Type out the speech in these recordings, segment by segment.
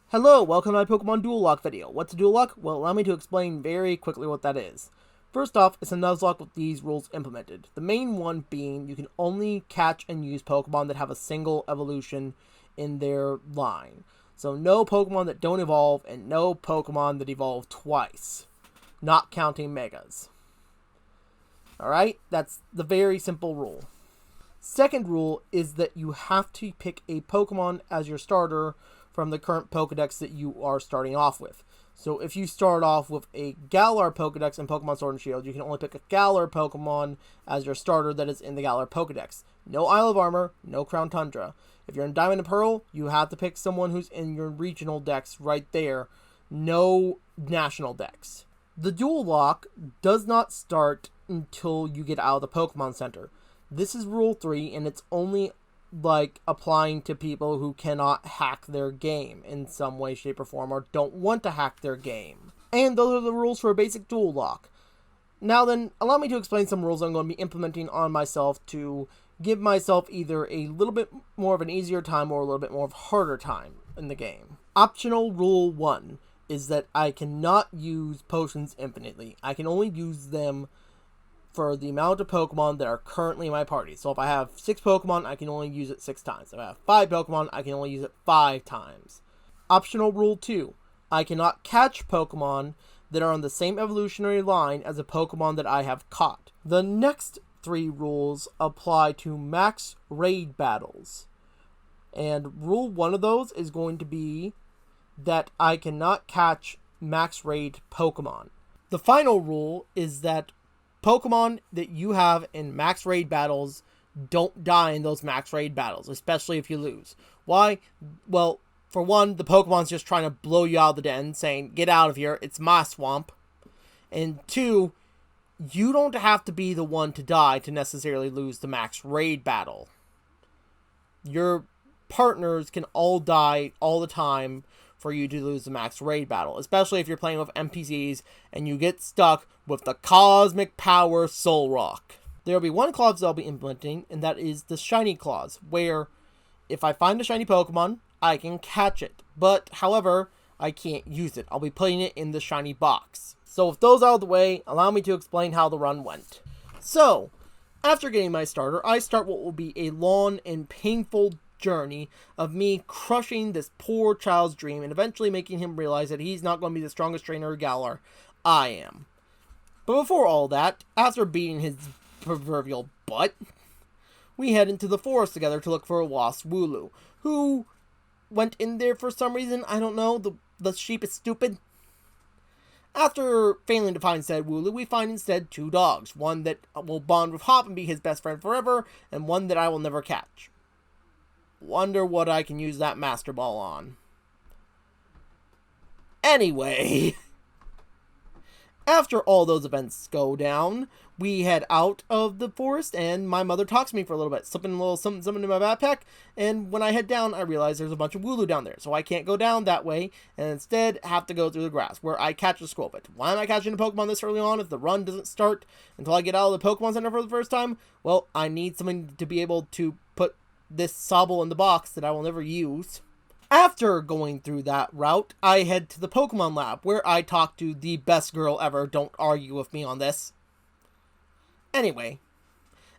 Hello, welcome to my Pokemon Dual Lock video. What's a Dual Lock? Well, allow me to explain very quickly what that is. First off, it's a Nuzlocke with these rules implemented. The main one being you can only catch and use Pokemon that have a single evolution in their line. So no Pokemon that don't evolve and no Pokemon that evolve twice. Not counting Megas. Alright, that's the very simple rule. Second rule is that you have to pick a Pokemon as your starter from the current Pokedex that you are starting off with. So if you start off with a Galar Pokedex in Pokemon Sword and Shield, you can only pick a Galar Pokemon as your starter that is in the Galar Pokedex. No Isle of Armor, no Crown Tundra. If you're in Diamond and Pearl, you have to pick someone who's in your regional dex right there. No national dex. The Dual Lock does not start until you get out of the Pokemon Center. This is Rule 3, and it's only applying to people who cannot hack their game in some way, shape, or form, or don't want to hack their game. And those are the rules for a basic Dual Lock. Now then, allow me to explain some rules I'm going to be implementing on myself to give myself either a little bit more of an easier time or a little bit more of a harder time in the game. Optional Rule 1 is that I cannot use potions infinitely. I can only use them for the amount of Pokemon that are currently in my party. So if I have 6 Pokemon, I can only use it 6 times. If I have 5 Pokemon, I can only use it 5 times. Optional Rule 2. I cannot catch Pokemon that are on the same evolutionary line as a Pokemon that I have caught. The next 3 rules apply to max raid battles. And Rule 1 of those is going to be that I cannot catch max raid Pokemon. The final rule is that Pokemon that you have in max raid battles don't die in those max raid battles, especially if you lose. Why? Well, for one, the Pokemon's just trying to blow you out of the den, saying, get out of here, it's my swamp. And 2, you don't have to be the one to die to necessarily lose the max raid battle. Your partners can all die all the time for you to lose the max raid battle, especially if you're playing with NPCs and you get stuck with the Cosmic Power Soul Rock. There will be one clause that I'll be implementing, and that is the Shiny clause, where if I find a shiny Pokemon, I can catch it. But, however, I can't use it. I'll be putting it in the shiny box. So with those out of the way, allow me to explain how the run went. So, after getting my starter, I start what will be a long and painful journey of me crushing this poor child's dream and eventually making him realize that he's not going to be the strongest trainer of Galar. I am. But before all that, after beating his proverbial butt, we head into the forest together to look for a lost Wooloo, who went in there for some reason. I don't know. The sheep is stupid. After failing to find said Wooloo, we find instead 2 dogs. One that will bond with Hop and be his best friend forever, and one that I will never catch. Wonder what I can use that Master Ball on. Anyway, after all those events go down, we head out of the forest, and my mother talks to me for a little bit, slipping a little something in my backpack, and when I head down, I realize there's a bunch of Wooloo down there, so I can't go down that way, and instead have to go through the grass, where I catch a Squirrelpit. Why am I catching a Pokemon this early on if the run doesn't start until I get out of the Pokemon Center for the first time? Well, I need something to be able to put this Sobble in the box that I will never use. After going through that route, I head to the Pokemon Lab, where I talk to the best girl ever. Don't argue with me on this. Anyway,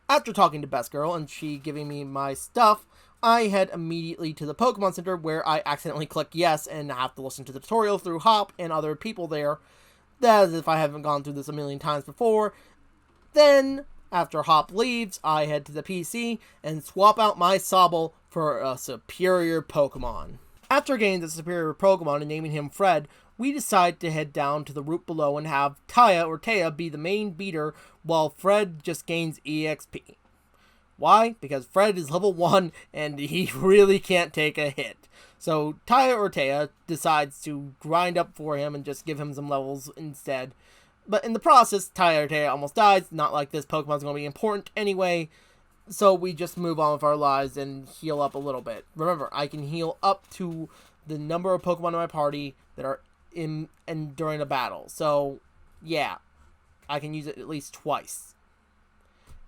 after talking to Best Girl and she giving me my stuff, I head immediately to the Pokemon Center, where I accidentally click yes and have to listen to the tutorial through Hop and other people there, as if I haven't gone through this a million times before. Then, after Hop leaves, I head to the PC and swap out my Sobble for a superior Pokemon. After getting the superior Pokemon and naming him Fred, we decide to head down to the route below and have Taya be the main beater while Fred just gains EXP. Why? Because Fred is level 1 and he really can't take a hit. So Taya decides to grind up for him and just give him some levels instead. But in the process, Taya almost dies. Not like this Pokemon's going to be important anyway. So we just move on with our lives and heal up a little bit. Remember, I can heal up to the number of Pokemon in my party that are in and during a battle. So, yeah. I can use it at least twice.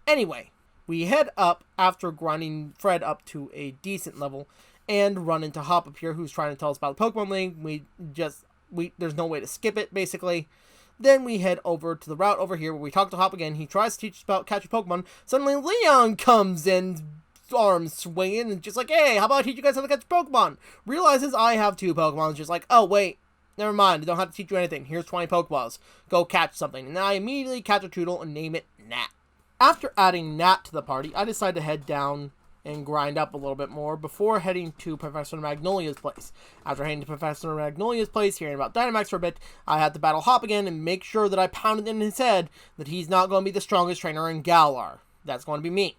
Anyway, we head up after grinding Fred up to a decent level. and run into Hop up here, who's trying to tell us about the Pokemon League. There's no way to skip it, basically. Then we head over to the route over here where we talk to Hop again. He tries to teach us about catching Pokemon. Suddenly Leon comes in, arms swinging, and just like, hey, how about I teach you guys how to catch Pokemon? Realizes I have 2 Pokemon. It's just like, oh, wait, never mind. I don't have to teach you anything. Here's 20 Pokeballs. Go catch something. And I immediately catch a Toodle and name it Nat. After adding Nat to the party, I decide to head down and grind up a little bit more before heading to Professor Magnolia's place. After heading to Professor Magnolia's place, hearing about Dynamax for a bit, I had to battle Hop again and make sure that I pounded in his head that he's not going to be the strongest trainer in Galar. That's going to be me.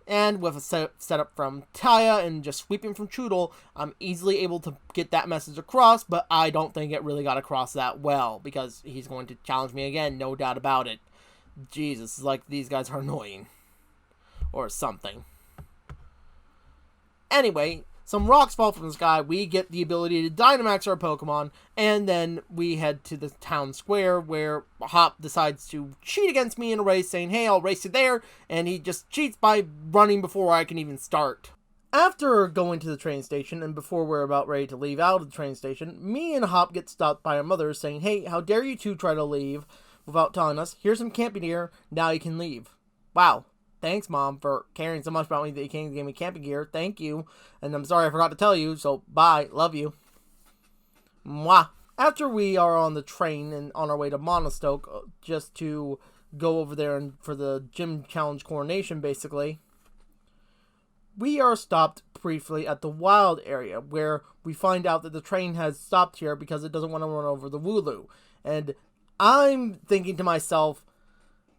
And with a setup from Taya and just sweeping from Choodle, I'm easily able to get that message across, but I don't think it really got across that well, because he's going to challenge me again, no doubt about it. Jesus, like these guys are annoying. Or something. Anyway, some rocks fall from the sky, we get the ability to Dynamax our Pokemon, and then we head to the town square where Hop decides to cheat against me in a race, saying, hey, I'll race you there, and he just cheats by running before I can even start. After going to the train station, and before we're about ready to leave out of the train station, me and Hop get stopped by our mother saying, hey, how dare you two try to leave without telling us, here's some camping gear, now you can leave. Wow. Thanks, Mom, for caring so much about me that you came and gave me camping gear. Thank you. And I'm sorry I forgot to tell you, so bye. Love you. Mwah. After we are on the train and on our way to Monostoke, just to go over there and for the gym challenge coronation, basically, we are stopped briefly at the wild area, where we find out that the train has stopped here because it doesn't want to run over the Wooloo. And I'm thinking to myself,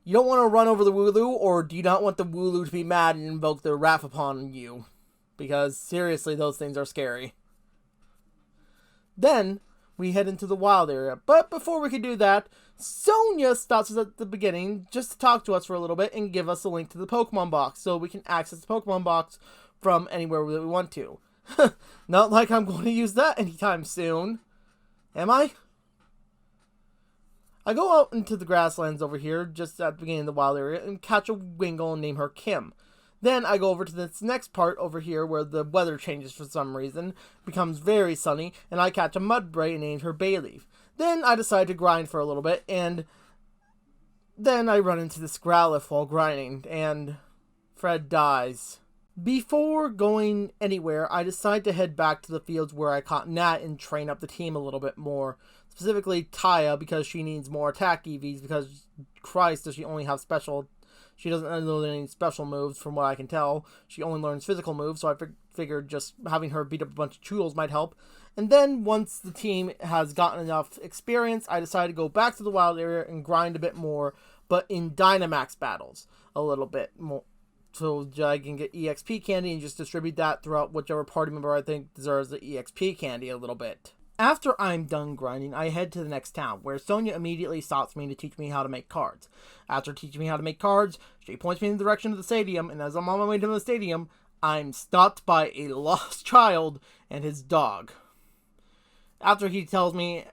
you don't want to run over the Wooloo, or do you not want the Wooloo to be mad and invoke their wrath upon you? Because, seriously, those things are scary. Then, we head into the wild area. But before we can do that, Sonia stops us at the beginning just to talk to us for a little bit and give us a link to the Pokemon box, so we can access the Pokemon box from anywhere that we want to. Not like I'm going to use that anytime soon. Am I? I go out into the grasslands over here, just at the beginning of the wild area, and catch a Wingull and name her Kim. Then I go over to this next part over here where the weather changes for some reason, becomes very sunny, and I catch a Mudbray and name her Bayleaf. Then I decide to grind for a little bit, and then I run into this Growlithe while grinding, and Fred dies. Before going anywhere, I decide to head back to the fields where I caught Nat and train up the team a little bit more. Specifically Taya, because she needs more attack EVs, because Christ, does she only have special... She doesn't learn any special moves, from what I can tell. She only learns physical moves, so I figured just having her beat up a bunch of Choodles might help. And then, once the team has gotten enough experience, I decided to go back to the wild area and grind a bit more, but in Dynamax battles a little bit more. So I can get EXP candy and just distribute that throughout whichever party member I think deserves the EXP candy a little bit. After I'm done grinding, I head to the next town, where Sonia immediately stops me to teach me how to make cards. After teaching me how to make cards, she points me in the direction of the stadium, and as I'm on my way to the stadium, I'm stopped by a lost child and his dog. After he tells me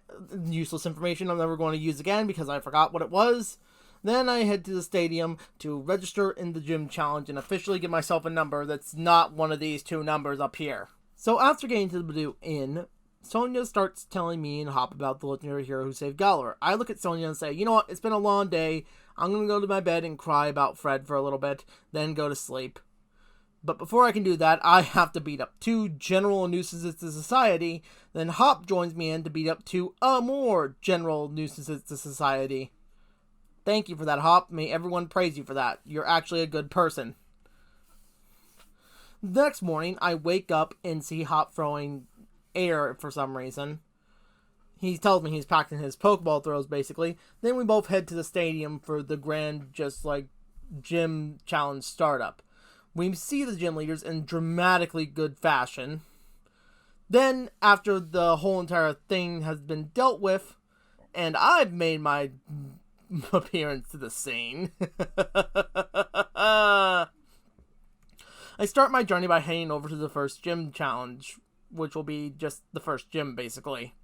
useless information I'm never going to use again because I forgot what it was, then I head to the stadium to register in the gym challenge and officially give myself a number that's not one of these two numbers up here. So after getting to the Badoo Inn, Sonia starts telling me and Hop about the legendary hero who saved Galar. I look at Sonia and say, you know what, it's been a long day. I'm going to go to my bed and cry about Fred for a little bit, then go to sleep. But before I can do that, I have to beat up 2 general nuisances to society. Then Hop joins me in to beat up 2 more general nuisances to society. Thank you for that, Hop. May everyone praise you for that. You're actually a good person. The next morning, I wake up and see Hop throwing air for some reason. He tells me he's practicing his Pokeball throws, basically. Then we both head to the stadium for the grand, gym challenge startup. We see the gym leaders in dramatically good fashion. Then, after the whole entire thing has been dealt with, and I've made my appearance to the scene, I start my journey by heading over to the first gym challenge, which will be just the first gym, basically.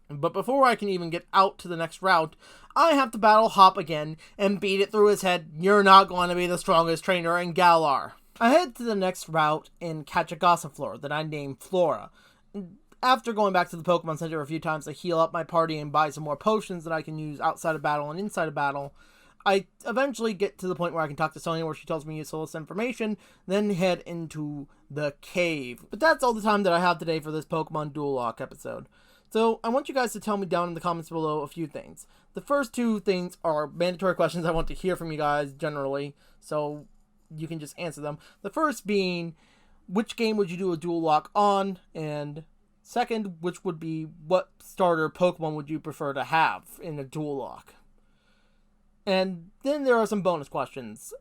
But before I can even get out to the next route, I have to battle Hop again and beat it through his head. You're not going to be the strongest trainer in Galar. I head to the next route and catch a Gossifleur that I named Flora. After going back to the Pokemon Center a few times to heal up my party and buy some more potions that I can use outside of battle and inside of battle, I eventually get to the point where I can talk to Sonia where she tells me useful information, then head into the cave. But that's all the time that I have today for this Pokemon Dual Lock episode. So I want you guys to tell me down in the comments below a few things. The first two things are mandatory questions I want to hear from you guys generally, so you can just answer them. The first being, which game would you do a dual lock on? And second, which would be, what starter Pokemon would you prefer to have in a dual lock? And then there are some bonus questions.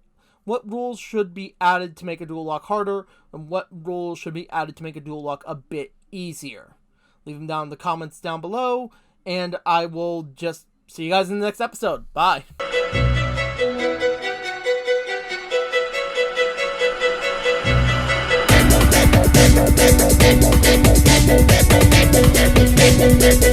What rules should be added to make a dual lock harder? And what rules should be added to make a dual lock a bit easier? Leave them down in the comments down below, and I will just see you guys in the next episode. Bye! We'll be right back.